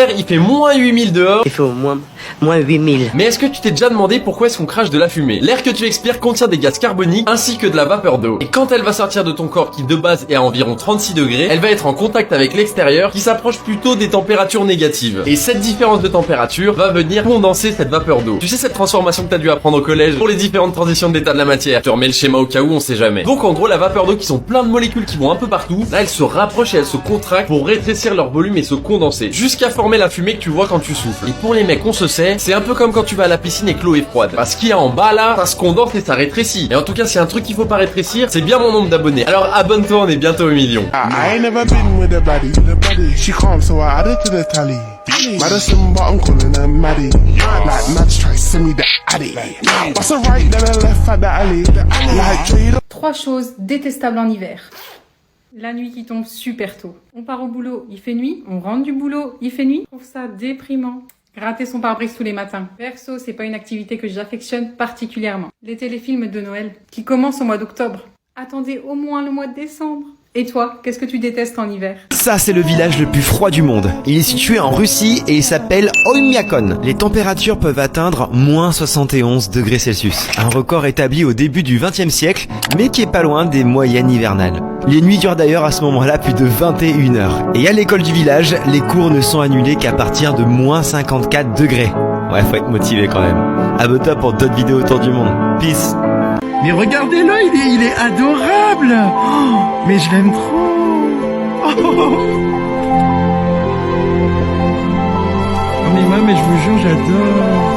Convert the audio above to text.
l'hiver, il fait moins 8000 dehors. Il fait au moins 8000. Mais est-ce que tu t'es déjà demandé pourquoi est-ce qu'on crache de la fumée? L'air que tu expires contient des gaz carboniques ainsi que de la vapeur d'eau. Et quand elle va sortir de ton corps qui de base est à environ 36 degrés, elle va être en contact avec l'extérieur qui s'approche plutôt des températures négatives. Et cette différence de température va venir condenser cette vapeur d'eau. Tu sais cette transformation que t'as dû apprendre au collège pour les différentes transitions d'état de la matière? Je te remets le schéma au cas où, on sait jamais. Donc en gros la vapeur d'eau qui sont plein de molécules qui vont un peu partout, là elles se rapprochent et elles se contractent pour rétrécir leur volume et se condenser jusqu'à former la fumée que tu vois quand tu souffles. Et pour les mecs on se sait, c'est un peu comme quand tu vas à la piscine et que l'eau est froide. Parce qu'il y a en bas là, ça se condense et ça rétrécit. Et en tout cas c'est un truc qu'il faut pas rétrécir, c'est bien mon nombre d'abonnés. Alors abonne-toi, on est bientôt au million. I ain't never been with a baddie. She calm, so I added to the tally. Madison, but I'm calling her Maddie. Like Mads try to send me the addy. What's a right, then a left at the alley. Like Jada. 3 choses détestables en hiver. La nuit qui tombe super tôt. On part au boulot, il fait nuit. On rentre du boulot, il fait nuit. Je trouve ça déprimant. Gratter son pare-brise tous les matins. Perso, c'est pas une activité que j'affectionne particulièrement. Les téléfilms de Noël, qui commencent au mois d'octobre. Attendez au moins le mois de décembre. Et toi, qu'est-ce que tu détestes en hiver? Ça, c'est le village le plus froid du monde. Il est situé en Russie et il s'appelle Oymyakon. Les températures peuvent atteindre moins 71 degrés Celsius. Un record établi au début du XXe siècle, mais qui est pas loin des moyennes hivernales. Les nuits durent d'ailleurs à ce moment-là plus de 21 heures. Et à l'école du village, les cours ne sont annulés qu'à partir de moins 54 degrés. Ouais, faut être motivé quand même. Abonne-toi pour d'autres vidéos autour du monde. Peace. Mais regardez-le, il est adorable. Oh, mais je l'aime trop. Oh. Mais moi, mais je vous jure, j'adore.